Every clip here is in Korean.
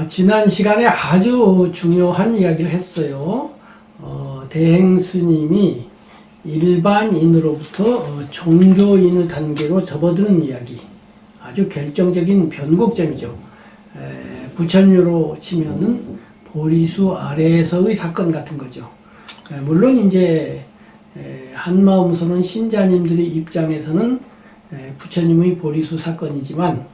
지난 시간에 아주 중요한 이야기를 했어요. 대행 스님이 일반인으로부터 종교인의 단계로 접어드는 이야기. 아주 결정적인 변곡점이죠. 부처님으로 치면은 보리수 아래에서의 사건 같은 거죠. 물론 이제 한마음서는 신자님들의 입장에서는 부처님의 보리수 사건이지만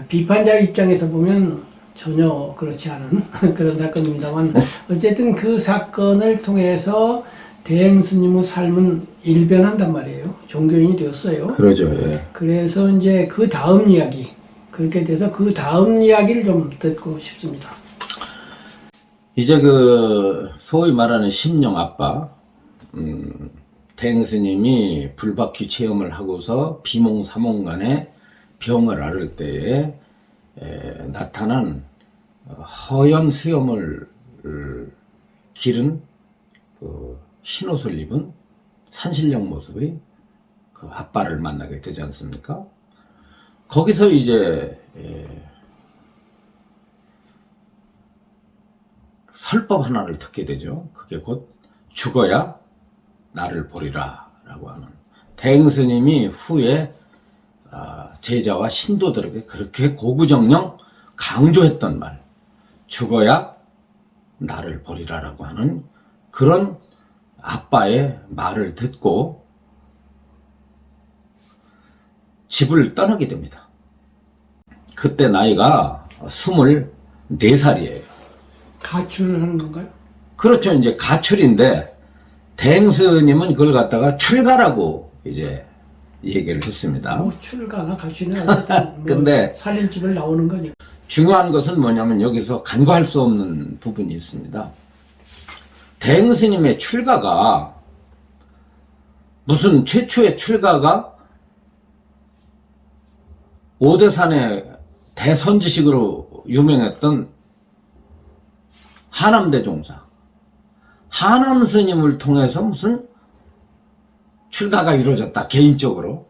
비판자 입장에서 보면 전혀 그렇지 않은 그런 사건입니다만 어쨌든 그 사건을 통해서 대행 스님의 삶은 일변한단 말이에요. 종교인이 되었어요. 그러죠. 예. 그래서 이제 그 다음 이야기, 그렇게 돼서 그 다음 이야기를 좀 듣고 싶습니다. 이제 그 소위 말하는 심령 아빠, 대행 스님이 불바퀴 체험을 하고서 비몽사몽간에 병을 앓을 때에 나타난 허연 수염을 기른 그 흰옷을 입은 산신령 모습의 그 아빠를 만나게 되지 않습니까? 거기서 이제 설법 하나를 듣게 되죠. 그게 곧 죽어야 나를 보리라 라고 하는, 대행 스님이 후에 제자와 신도들에게 그렇게 고구정령 강조했던 말, 죽어야 나를 보리라 라고 하는 그런 아빠의 말을 듣고 집을 떠나게 됩니다. 그때 나이가 24살이에요. 가출을 하는 건가요? 그렇죠. 이제 가출인데 대행 스님은 그걸 갖다가 출가라고 이제 얘기를 했습니다. 출가나 가출이나 어쨌든 근데 살림집을 나오는 거니까. 중요한 것은 뭐냐면 여기서 간과할 수 없는 부분이 있습니다. 대행 스님의 출가가 무슨 최초의 출가가 오대산의 대선지식으로 유명했던 하남대종사, 하남 스님을 통해서 무슨 출가가 이루어졌다 개인적으로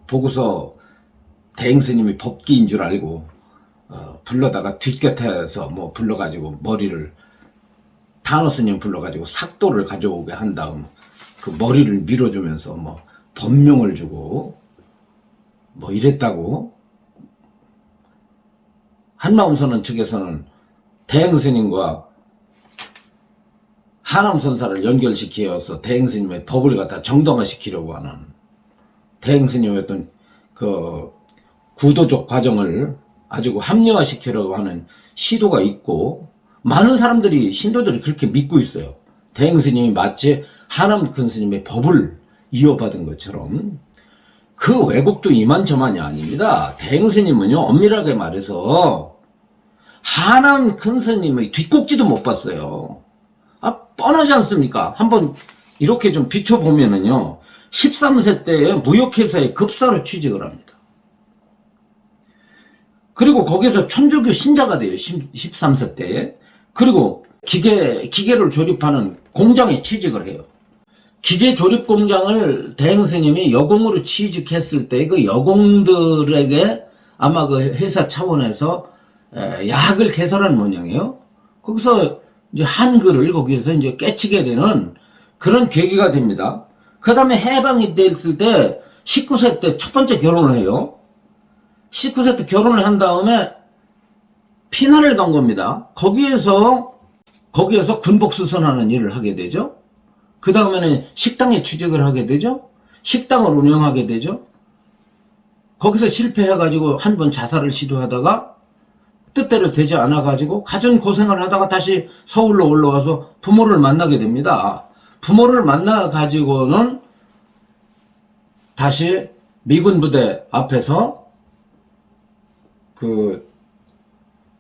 보고서 대행 스님이 법기인 줄 알고 불러다가 뒷곁에서 뭐 불러가지고 머리를, 단호 스님 불러가지고 삭도를 가져오게 한 다음 그 머리를 밀어주면서 뭐 법명을 주고 뭐 이랬다고 한마음선언 측에서는 대행 스님과 하남 선사를 연결시켜서 대행 스님의 법을 갖다 정당화시키려고 하는, 대행 스님의 어떤 그 구도적 과정을 아주 합리화시키려고 하는 시도가 있고, 많은 사람들이, 신도들이 그렇게 믿고 있어요. 대행 스님이 마치 하남 큰 스님의 법을 이어받은 것처럼. 그 왜곡도 이만저만이 아닙니다. 대행 스님은요, 엄밀하게 말해서 하남 큰 스님의 뒷꼭지도 못 봤어요. 뻔하지 않습니까? 한번 이렇게 좀 비춰보면은요, 13세 때에 무역회사에 급사로 취직을 합니다. 그리고 거기서 천주교 신자가 돼요. 13세 때에. 그리고 기계를 조립하는 공장에 취직을 해요. 기계 조립 공장을 대행 스님이 여공으로 취직했을 때 그 여공들에게 아마 그 회사 차원에서 약을 개설한 모양이에요. 거기서 이제 한글을 거기에서 이제 깨치게 되는 그런 계기가 됩니다. 그 다음에 해방이 됐을 때 19세 때 첫 번째 결혼을 해요. 19세 때 결혼을 한 다음에 피난을 간 겁니다. 거기에서 군복수선하는 일을 하게 되죠. 그 다음에는 식당에 취직을 하게 되죠. 식당을 운영하게 되죠. 거기서 실패해가지고 한 번 자살을 시도하다가 뜻대로 되지 않아가지고 가전 고생을 하다가 다시 서울로 올라와서 부모를 만나게 됩니다. 부모를 만나가지고는 다시 미군 부대 앞에서 그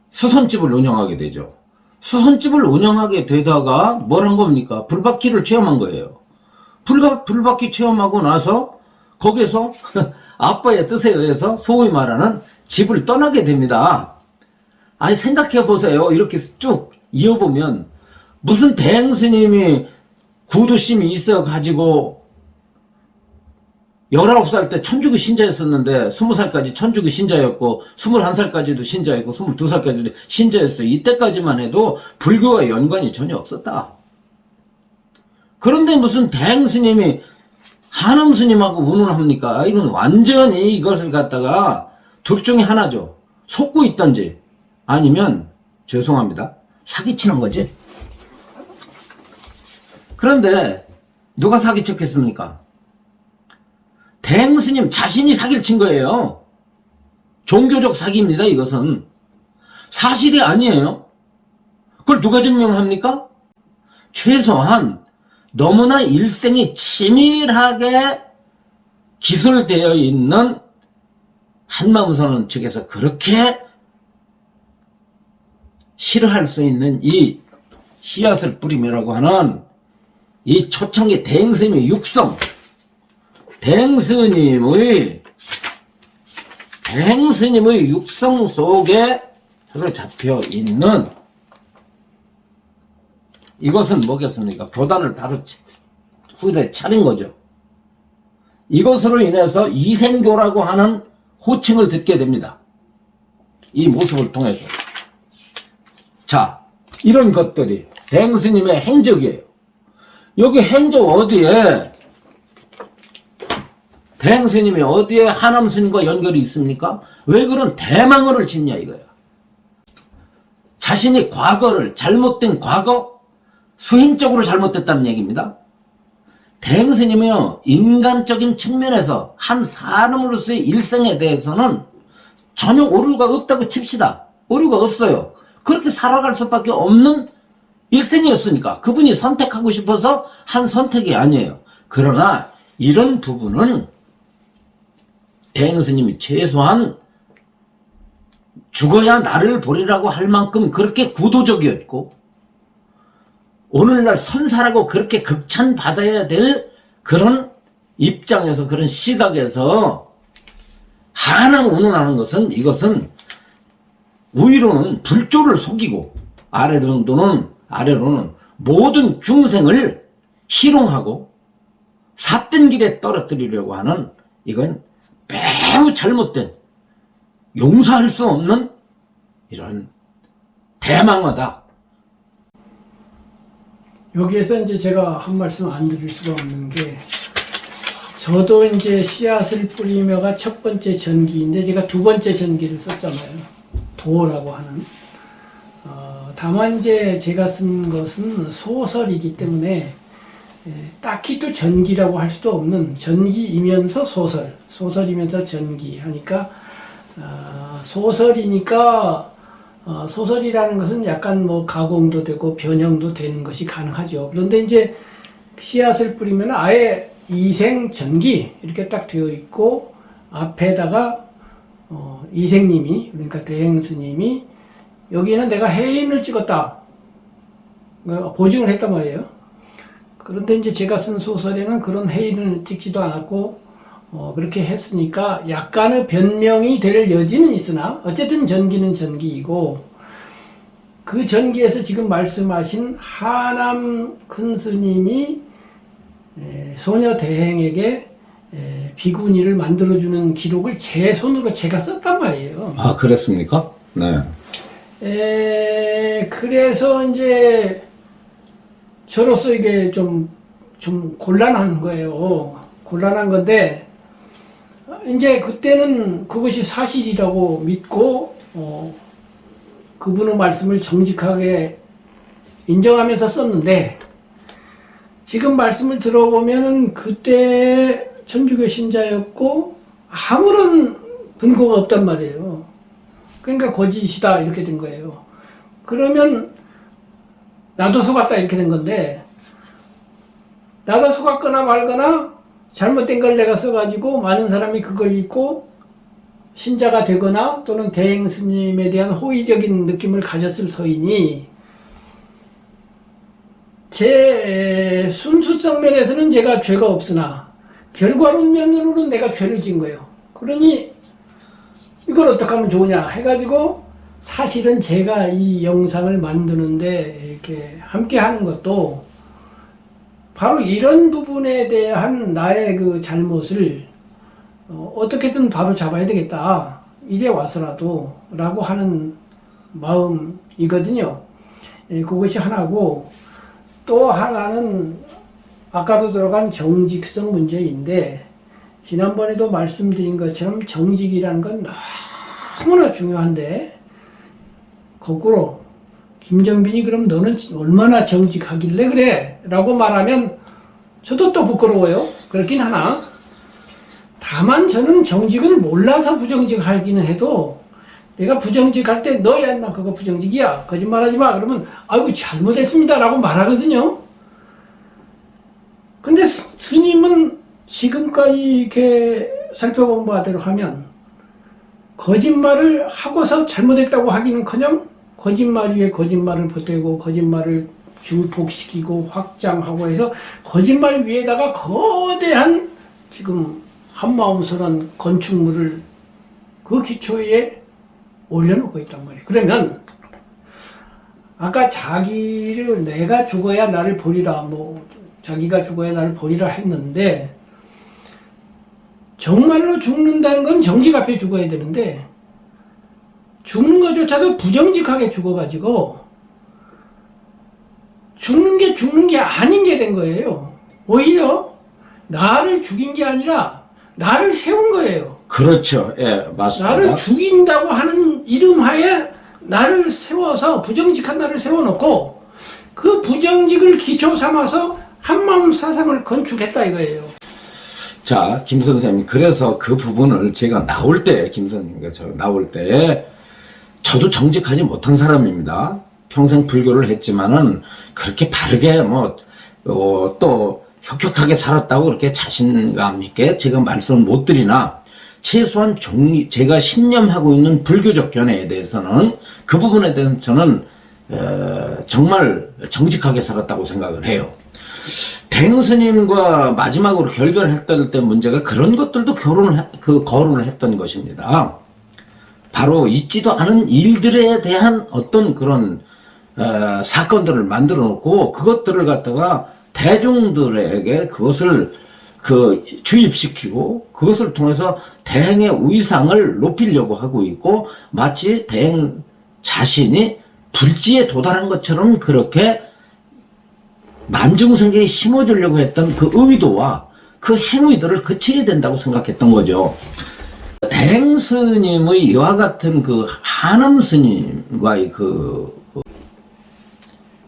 수선집을 운영하게 되죠. 수선집을 운영하게 되다가 뭘 한 겁니까? 불바퀴를 체험한 거예요. 불바퀴 체험하고 나서 거기서 아빠의 뜻에 의해서 소위 말하는 집을 떠나게 됩니다. 아니 생각해 보세요. 이렇게 쭉 이어보면 무슨 대행 스님이 구두심이 있어 가지고 19살 때 천주교 신자였었는데 20살까지 천주교 신자였고 21살까지도 신자였고 22살까지도 신자였어요. 이때까지만 해도 불교와 연관이 전혀 없었다. 그런데 무슨 대행 스님이 한엄 스님하고 운운합니까? 이건 완전히 이것을 갖다가 둘 중에 하나죠. 속고 있던지 아니면 죄송합니다. 사기치는 거지. 그런데 누가 사기쳤겠습니까? 대행 스님 자신이 사기를 친 거예요. 종교적 사기입니다. 이것은 사실이 아니에요. 그걸 누가 증명합니까? 최소한 너무나 일생이 치밀하게 기술되어 있는 한마음선언 측에서 그렇게 싫어할 수 있는 이 씨앗을 뿌림이라고 하는 이 초창기 대행스님의 육성, 대행스님의 육성 속에 들어잡혀 있는 이것은 뭐겠습니까? 교단을 바로 후대 차린 거죠. 이것으로 인해서 이생교라고 하는 호칭을 듣게 됩니다. 이 모습을 통해서. 자, 이런 것들이 대행스님의 행적이에요. 여기 행적 어디에 대행스님이 어디에 한엄스님과 연결이 있습니까? 왜 그런 대망언을 짓냐 이거야. 자신이 과거를 잘못된 과거 수행적으로 잘못됐다는 얘기입니다. 대행스님이요 인간적인 측면에서 한 사람으로서의 일생에 대해서는 전혀 오류가 없다고 칩시다. 오류가 없어요. 그렇게 살아갈 수밖에 없는 일생이었으니까 그분이 선택하고 싶어서 한 선택이 아니에요. 그러나 이런 부분은 대행스님이 최소한 죽어야 나를 보리라고 할 만큼 그렇게 구도적이었고 오늘날 선사라고 그렇게 극찬받아야 될 그런 입장에서 그런 시각에서 한함 운운하는 것은 이것은 위로는 불조를 속이고 아래로는 모든 중생을 희롱하고 삿된 길에 떨어뜨리려고 하는 이건 매우 잘못된 용서할 수 없는 이런 대망하다. 여기에서 이제 제가 한 말씀 안 드릴 수가 없는 게 저도 이제 씨앗을 뿌리며가 첫 번째 전기인데 제가 두 번째 전기를 썼잖아요. 도라고 하는. 다만 이제 제가 쓴 것은 소설이기 때문에 딱히 또 전기라고 할 수도 없는 전기이면서 소설이면서 전기 하니까 소설이니까 소설이라는 것은 약간 뭐 가공도 되고 변형도 되는 것이 가능하죠. 그런데 이제 씨앗을 뿌리면 아예 이생 전기 이렇게 딱 되어 있고 앞에다가 이생님이 그러니까 대행스님이 여기는 내가 해인을 찍었다 보증을 했단 말이에요. 그런데 이제 제가 쓴 소설에는 그런 해인을 찍지도 않았고 그렇게 했으니까 약간의 변명이 될 여지는 있으나 어쨌든 전기는 전기이고 그 전기에서 지금 말씀하신 하남 큰 스님이 소녀 대행에게 비구니를 만들어주는 기록을 제 손으로 제가 썼단 말이에요. 아, 그랬습니까? 네. 그래서 이제 저로서 이게 좀 곤란한 거예요. 곤란한 건데 이제 그때는 그것이 사실이라고 믿고 그분의 말씀을 정직하게 인정하면서 썼는데 지금 말씀을 들어보면은 그때 천주교 신자였고 아무런 근거가 없단 말이에요. 그러니까 거짓이다 이렇게 된 거예요. 그러면 나도 속았다 이렇게 된 건데 나도 속았거나 말거나 잘못된 걸 내가 써가지고 많은 사람이 그걸 읽고 신자가 되거나 또는 대행 스님에 대한 호의적인 느낌을 가졌을 터이니 제 순수성 면에서는 제가 죄가 없으나 결과론 면으로는 내가 죄를 지은 거예요. 그러니 이걸 어떻게 하면 좋으냐 해가지고 사실은 제가 이 영상을 만드는데 이렇게 함께 하는 것도 바로 이런 부분에 대한 나의 그 잘못을 어떻게든 바로 잡아야 되겠다. 이제 와서라도 라고 하는 마음이거든요. 그것이 하나고, 또 하나는 아까도 들어간 정직성 문제인데, 지난번에도 말씀드린 것처럼 정직이라는 건 너무나 중요한데, 거꾸로 김정빈이 그럼 너는 얼마나 정직하길래 그래? 라고 말하면 저도 또 부끄러워요. 그렇긴 하나, 다만 저는 정직을 몰라서 부정직하기는 해도, 내가 부정직할 때 너야 인마 그거 부정직이야 거짓말하지 마 그러면 아이고 잘못했습니다 라고 말하거든요. 근데 스님은 지금까지 이렇게 살펴본 바대로 하면 거짓말을 하고서 잘못했다고 하기는커녕 거짓말 위에 거짓말을 보태고 거짓말을 증폭시키고 확장하고 해서 거짓말 위에다가 거대한 지금 한마음스러운 건축물을 그 기초에 올려놓고 있단 말이에요. 그러면 아까 자기를 내가 죽어야 나를 보리라, 자기가 죽어야 나를 보리라 했는데, 정말로 죽는다는 건 정직 앞에 죽어야 되는데 죽는 것조차도 부정직하게 죽어가지고 죽는 게 아닌 게 된 거예요. 오히려 나를 죽인 게 아니라 나를 세운 거예요. 그렇죠. 예, 맞습니다. 나를 죽인다고 하는 이름하에 나를 세워서 부정직한 나를 세워놓고 그 부정직을 기초 삼아서 한마음 사상을 건축했다 이거예요. 자, 김 선생님, 그래서 그 부분을 제가 나올 때, 김 선생님과 저 나올 때, 저도 정직하지 못한 사람입니다. 평생 불교를 했지만은 그렇게 바르게 또 혁혁하게 살았다고 그렇게 자신감 있게 제가 말씀을 못 드리나, 최소한 제가 신념하고 있는 불교적 견해에 대해서는 그 부분에 대해서 저는 정말 정직하게 살았다고 생각을 해요. 대응스님과 마지막으로 결별했던 때 문제가 그런 것들도 거론을 했던 것입니다. 바로 있지도 않은 일들에 대한 어떤 그런 사건들을 만들어 놓고 그것들을 갖다가 대중들에게 그것을 주입시키고 그것을 통해서 대행의 위상을 높이려고 하고 있고, 마치 대행 자신이 불지에 도달한 것처럼 그렇게 만중생계에 심어주려고 했던 그 의도와 그 행위들을 그치게 된다고 생각했던 거죠. 대행 스님의 이와 같은 그 한엄 스님과의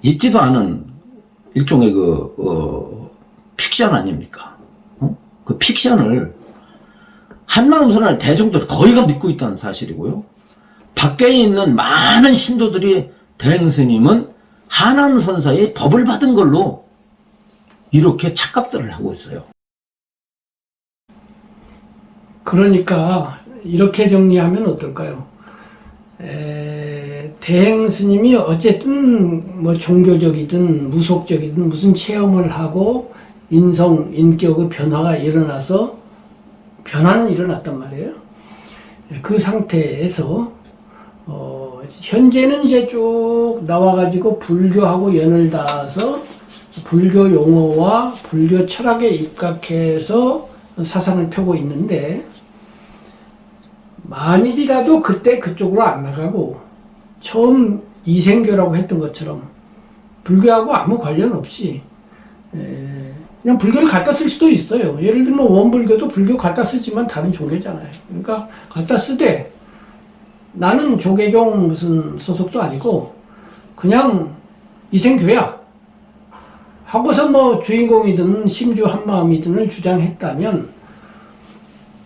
있지도 않은 일종의 픽션 아닙니까? 그 픽션을 한마음선언 대중들 거의가 믿고 있다는 사실이고요. 밖에 있는 많은 신도들이 대행 스님은 하남 선사의 법을 받은 걸로 이렇게 착각들을 하고 있어요. 그러니까 이렇게 정리하면 어떨까요? 대행 스님이 어쨌든 종교적이든 무속적이든 무슨 체험을 하고 인격의 변화가 일어나서 변화는 일어났단 말이에요. 그 상태에서 현재는 이제 쭉 나와가지고 불교하고 연을 닿아서 불교 용어와 불교 철학에 입각해서 사상을 펴고 있는데, 만일이라도 그때 그쪽으로 안 나가고 처음 이생교라고 했던 것처럼 불교하고 아무 관련 없이 그냥 불교를 갖다 쓸 수도 있어요. 예를 들면 원불교도 불교 갖다 쓰지만 다른 종교잖아요. 그러니까 갖다 쓰되 나는 조계종 무슨 소속도 아니고 그냥 이생교야 하고서 주인공이든 심주 한마음이든을 주장했다면,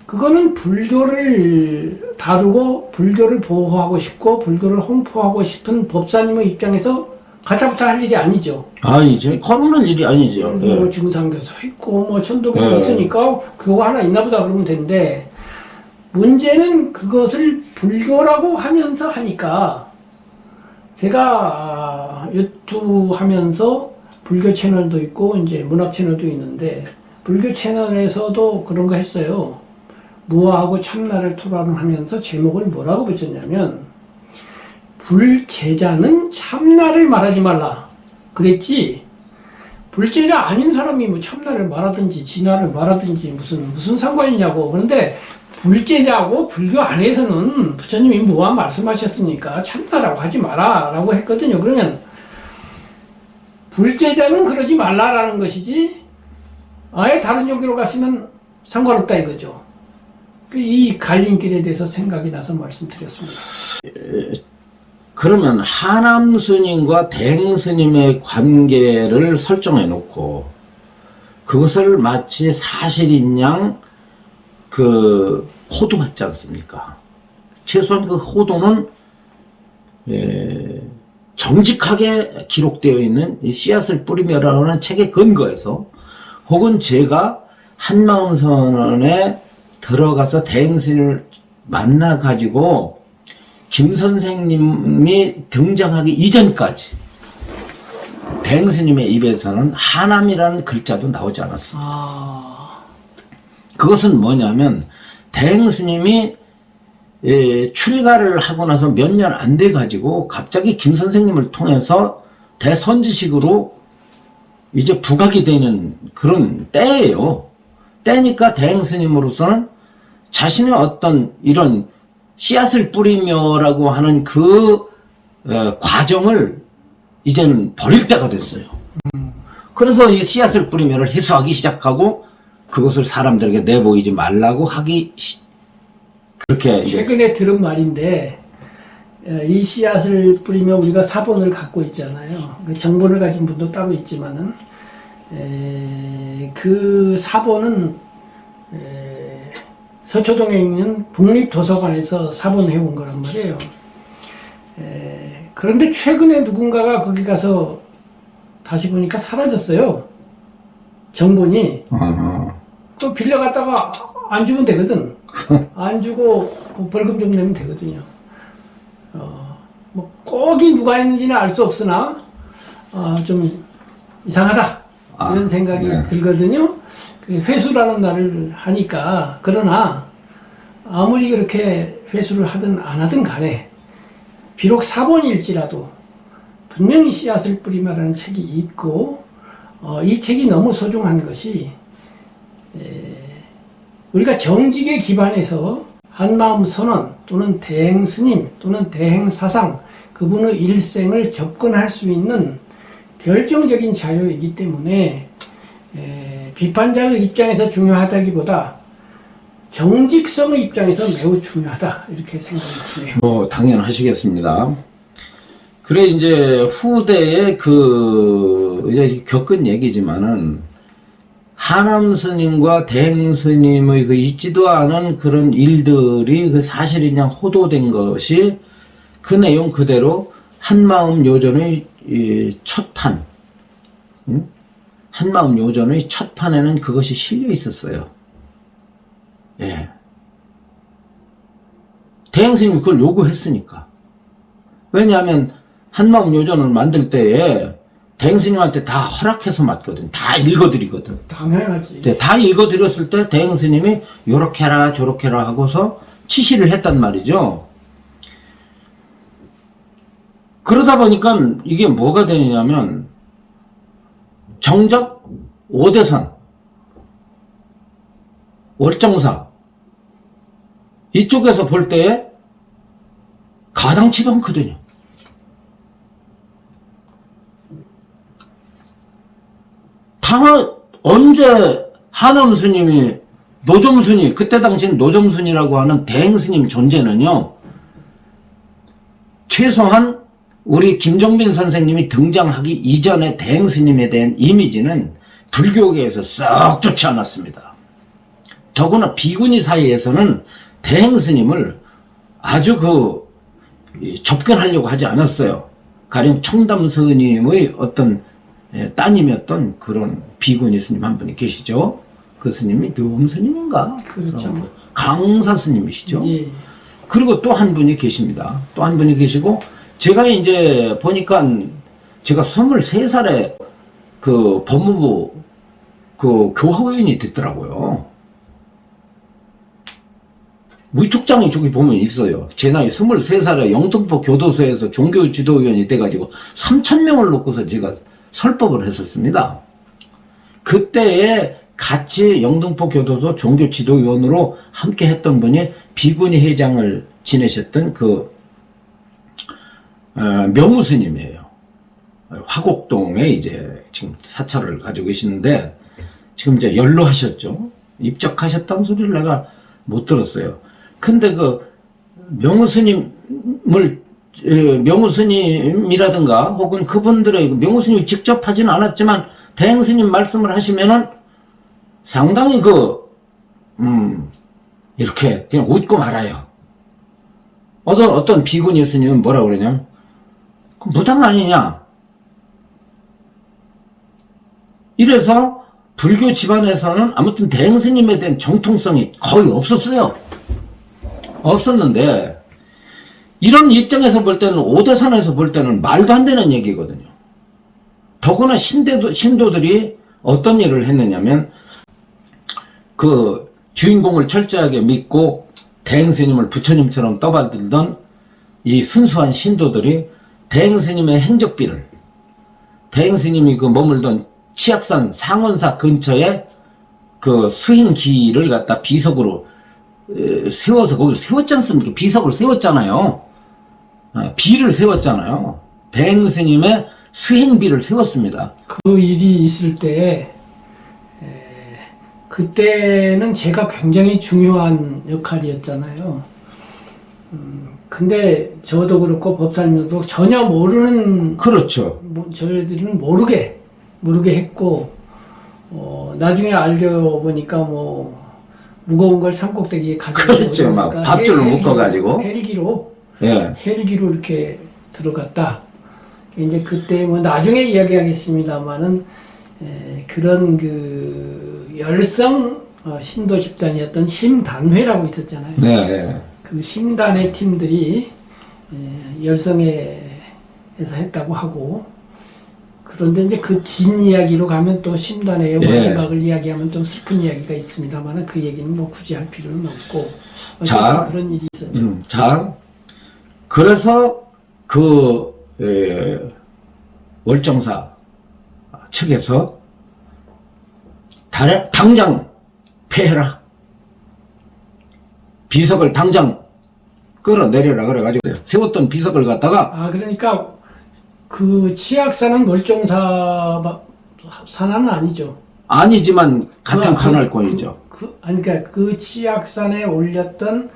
그거는 불교를 다루고 불교를 보호하고 싶고 불교를 홍보하고 싶은 법사님의 입장에서 가타부타 할 일이 아니죠. 이제 거론할 일이 아니죠. 중상교도 있고 천도교도 있으니까 그거 하나 있나 보다 그러면 되는데, 문제는 그것을 불교라고 하면서 하니까, 제가 유튜브 하면서 불교 채널도 있고 이제 문학 채널도 있는데, 불교 채널에서도 그런 거 했어요. 무아하고 참나를 토론하면서 제목을 뭐라고 붙였냐면, 불제자는 참나를 말하지 말라 그랬지, 불제자 아닌 사람이 뭐 참나를 말하든지 진화를 말하든지 무슨 상관이냐고. 그런데 불제자고 불교 안에서는 부처님이 무한 말씀하셨으니까 참나라고 하지 마라라고 했거든요. 그러면 불제자는 그러지 말라라는 것이지 아예 다른 종교로 갔으면 상관없다 이거죠. 이 갈림길에 대해서 생각이 나서 말씀드렸습니다. 그러면 하남 스님과 대행 스님의 관계를 설정해 놓고 그것을 마치 사실인 양 호도했지 않습니까? 최소한 그 호도는 정직하게 기록되어 있는 이 씨앗을 뿌리며라는 책에 근거해서 혹은 제가 한마음 선언에 들어가서 대행 스님을 만나 가지고 김 선생님이 등장하기 이전까지 대행 스님의 입에서는 하남이라는 글자도 나오지 않았습니다. 그것은 뭐냐면 대행 스님이 출가를 하고 나서 몇 년 안 돼 가지고 갑자기 김 선생님을 통해서 대선지식으로 이제 부각이 되는 그런 때예요. 때니까 대행 스님으로서는 자신의 어떤 이런 씨앗을 뿌리며라고 하는 과정을 이제는 버릴 때가 됐어요. 그래서 이 씨앗을 뿌리며를 해소하기 시작하고 그것을 사람들에게 내보이지 말라고 그렇게 최근에 들은 말인데 이 씨앗을 뿌리며 우리가 사본을 갖고 있잖아요. 정본을 가진 분도 따로 있지만은 그 사본은 서초동에 있는 국립도서관에서 사본을 해온 거란 말이에요. 그런데 최근에 누군가가 거기 가서 다시 보니까 사라졌어요. 정본이. 또 빌려갔다가 안 주면 되거든. 안 주고 벌금 좀 내면 되거든요. 뭐 꼭이 누가 했는지는 알 수 없으나 좀 이상하다 이런 생각이 들거든요. 그 회수라는 말을 하니까. 그러나 아무리 그렇게 회수를 하든 안 하든 간에 비록 사본일지라도 분명히 씨앗을 뿌리며라는 책이 있고 이 책이 너무 소중한 것이 우리가 정직에 기반해서 한마음 선언 또는 대행 스님 또는 대행 사상 그분의 일생을 접근할 수 있는 결정적인 자료이기 때문에 비판자의 입장에서 중요하다기보다 정직성의 입장에서 매우 중요하다 이렇게 생각이 드네요. 뭐 당연하시겠습니다. 그래 이제 후대에 이제 겪은 얘기지만은 하남 스님과 대행 스님의 있지도 않은 그런 일들이 사실인 양 호도된 것이 그 내용 그대로 한마음 요전의 첫 판, 한마음 요전의 첫 판에는 그것이 실려 있었어요. 예. 대행 스님이 그걸 요구했으니까. 왜냐하면 한마음 요전을 만들 때에 대행 스님한테 다 허락해서 맡거든. 다 읽어드리거든. 당연하지. 네, 다 읽어드렸을 때 대행 스님이 요렇게 해라 저렇게 해라 하고서 치시를 했단 말이죠. 그러다 보니까 이게 뭐가 되냐면 정작 오대선, 월정사 이쪽에서 볼 때에 가당치가 않거든요. 언제 하남 스님이 노점순이 그때 당시 노점순이라고 하는 대행 스님 존재는요 최소한 우리 김종빈 선생님이 등장하기 이전의 대행 스님에 대한 이미지는 불교계에서 썩 좋지 않았습니다. 더구나 비구니 사이에서는 대행 스님을 아주 접근하려고 하지 않았어요. 가령 청담 스님의 어떤 따님이었던 그런 비구니 스님 한 분이 계시죠. 그 스님이 묘음 스님인가? 그렇죠. 강사 스님이시죠. 예. 그리고 또 한 분이 계십니다. 또 한 분이 계시고 제가 이제 보니까 제가 23살에 그 법무부 그 교화위원이 됐더라고요. 무촉장이 저기 보면 있어요. 제 나이 23살에 영등포 교도소에서 종교지도위원이 돼가지고 3,000명을 놓고서 제가 설법을 했었습니다. 그때에 같이 영등포 교도소 종교지도위원으로 함께 했던 분이 비구니 회장을 지내셨던 명우 스님이에요. 화곡동에 이제 지금 사찰을 가지고 계시는데 지금 이제 연로하셨죠. 입적하셨다는 소리를 내가 못 들었어요. 근데 명우 스님이라든가 혹은 그분들의 명우 스님이 직접 하지는 않았지만 대행 스님 말씀을 하시면은 상당히 이렇게 그냥 웃고 말아요. 어떤 비구니 스님은 뭐라 그러냐면 무당 아니냐. 이래서 불교 집안에서는 아무튼 대행 스님에 대한 정통성이 거의 없었어요. 없었는데 이런 입장에서 볼 때는 오대산에서 볼 때는 말도 안 되는 얘기거든요. 더구나 신도들이 어떤 일을 했느냐면 그 주인공을 철저하게 믿고 대행 스님을 부처님처럼 떠받들던 이 순수한 신도들이 대행 스님의 행적비를 대행 스님이 머물던 치악산 상원사 근처에 그 수행기를 갖다 비석으로 세워서 거기를 세웠지 않습니까? 비석을 세웠잖아요. 비를 세웠잖아요. 대행 스님의 수행비를 세웠습니다. 그 일이 있을 때 그때는 제가 굉장히 중요한 역할이었잖아요. 근데 저도 그렇고 법사님도 전혀 모르는 그렇죠. 저희들은 모르게 했고 나중에 알고 보니까 무거운 걸 산꼭대기에 가지고 그렇죠. 막 밧줄로 묶어가지고 헬기로 예. 헬기로 이렇게 들어갔다. 이제 그때 나중에 이야기하겠습니다만은 그런 열성 신도 집단이었던 심단회라고 있었잖아요. 네, 네. 그 심단회 팀들이 열성에서 했다고 하고 그런데 이제 그 뒷이야기로 가면 또 심단회의 마지막을 이야기하면 또 슬픈 이야기가 있습니다만 그 얘기는 굳이 할 필요는 없고 자, 그런 일이 있었죠. 자, 그래서 월정사 측에서 당장 폐해라. 비석을 당장 끌어내려라 그래가지고 세웠던 비석을 갖다가 그러니까 그 치악산은 월정사 산하는 아니죠. 아니지만 같은 관할권이죠. 그러니까 그 치악산에 올렸던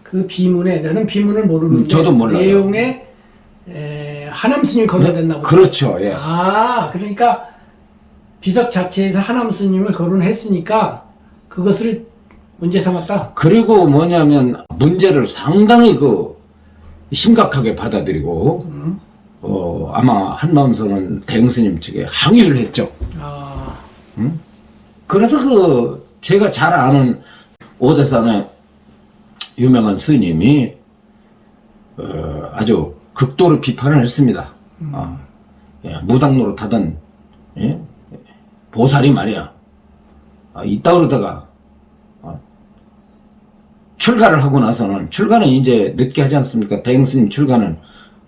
그 비문에 나는 비문을 모르는데 저도 몰라요. 내용에 하남 스님이 거론됐나 보다. 그렇죠. 예. 그러니까 비석 자체에서 하남 스님을 거론했으니까 그것을 문제 삼았다. 그리고 뭐냐면 문제를 상당히 심각하게 받아들이고 아마 한마음선은 대행스님 측에 항의를 했죠. 그래서 제가 잘 아는 오대산의 유명한 스님이 아주 극도로 비판을 했습니다. 무당 노릇하던 보살이 말이야. 이따 그러다가 출가를 하고 나서는 출가는 이제 늦게 하지 않습니까? 대행스님 출가는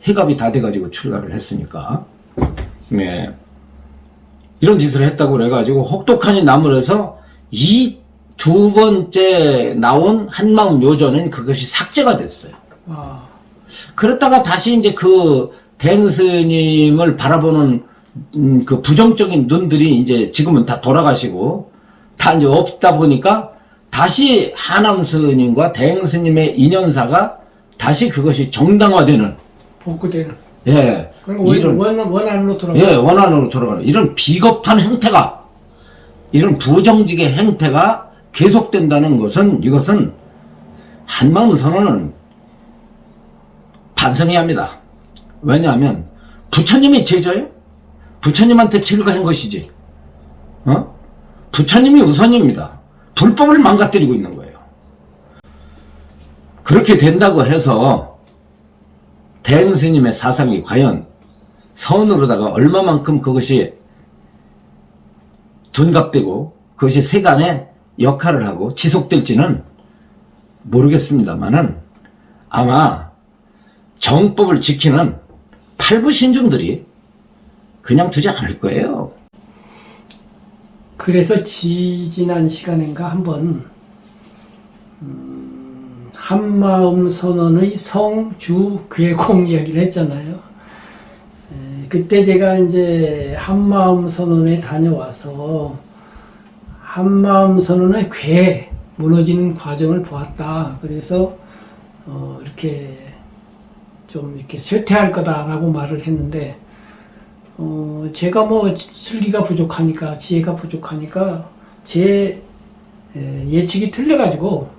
해갑이 다 돼가지고 출가를 했으니까 이런 짓을 했다고 그래가지고 혹독하니 나무래서 이 두 번째 나온 한마음 요전은 그것이 삭제가 됐어요. 그랬다가 다시 이제 대행스님을 바라보는 그 부정적인 눈들이 이제 지금은 다 돌아가시고 다 이제 없다 보니까 다시 하남 스님과 대행 스님의 인연사가 다시 그것이 정당화되는 복구되는. 이런 원안으로 돌아가. 원안으로 돌아가는 이런 비겁한 행태가 이런 부정직의 행태가 계속된다는 것은 이것은 한마음 선언은 반성해야 합니다. 왜냐하면 부처님이 제자예요. 부처님한테 출가한 것이지. 부처님이 우선입니다. 불법을 망가뜨리고 있는 거예요. 그렇게 된다고 해서 대행 스님의 사상이 과연 선으로다가 얼마만큼 그것이 둔갑되고 그것이 세간에 역할을 하고 지속될지는 모르겠습니다만은 아마 정법을 지키는 팔부 신중들이 그냥 두지 않을 거예요. 그래서 지난 시간인가 한번 한마음 선언의 성주괴공 이야기를 했잖아요. 그때 제가 이제 한마음 선언에 다녀와서 한마음 선언의 괴 무너지는 과정을 보았다. 그래서 이렇게 좀 이렇게 쇠퇴할 거다라고 말을 했는데 제가 뭐 슬기가 부족하니까 지혜가 부족하니까 제 예측이 틀려가지고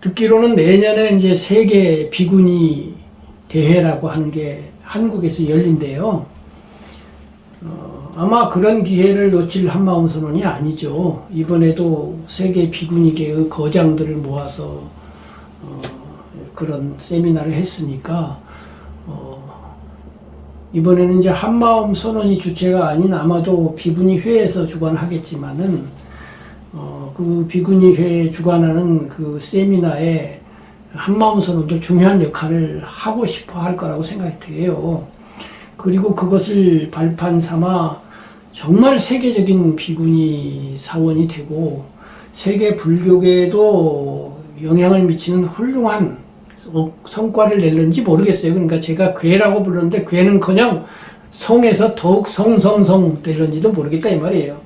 듣기로는 내년에 이제 세계 비구니 대회라고 하는 게 한국에서 열린대요. 아마 그런 기회를 놓칠 한마음 선언이 아니죠. 이번에도 세계 비구니계의 거장들을 모아서 그런 세미나를 했으니까 이번에는 이제 한마음 선언이 주체가 아닌 아마도 비구니 회에서 주관하겠지만은 그 비구니 회 주관하는 그 세미나에 한마음 선언도 중요한 역할을 하고 싶어 할 거라고 생각이 돼요. 그리고 그것을 발판 삼아 정말 세계적인 비구니 사원이 되고 세계 불교계에도 영향을 미치는 훌륭한 성과를 낼는지 모르겠어요. 그러니까 제가 괴라고 불렀는데 괴는커녕 성에서 더욱 성성성 될런지도 모르겠다 이 말이에요.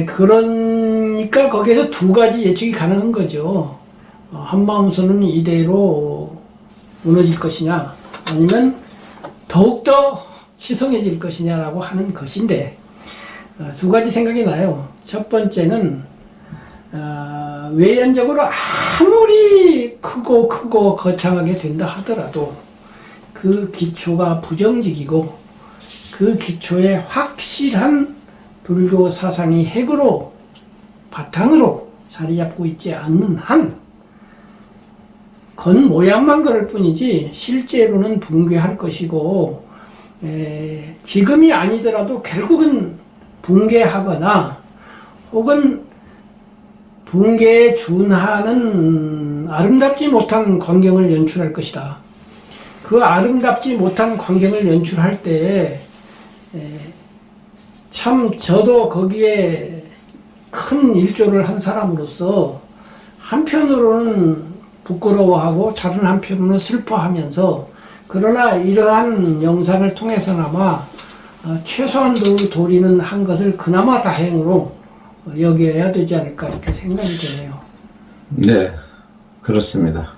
그러니까 거기에서 두 가지 예측이 가능한 거죠. 한마음선언은 이대로 무너질 것이냐 아니면 더욱더 시성해질 것이냐라고 하는 것인데 두 가지 생각이 나요. 첫 번째는 외연적으로 아무리 크고 거창하게 된다 하더라도 그 기초가 부정직이고 그 기초에 확실한 불교 사상이 핵으로 바탕으로 자리 잡고 있지 않는 한 겉모양만 그럴 뿐이지 실제로는 붕괴할 것이고 지금이 아니더라도 결국은 붕괴하거나 혹은 붕괴에 준하는 아름답지 못한 광경을 연출할 것이다. 그 아름답지 못한 광경을 연출할 때 참 저도 거기에 큰 일조를 한 사람으로서 한편으로는 부끄러워하고 다른 한편으로는 슬퍼하면서 그러나 이러한 영상을 통해서나마 최소한도 도리는 한 것을 그나마 다행으로 여겨야 되지 않을까 이렇게 생각이 드네요. 네, 그렇습니다.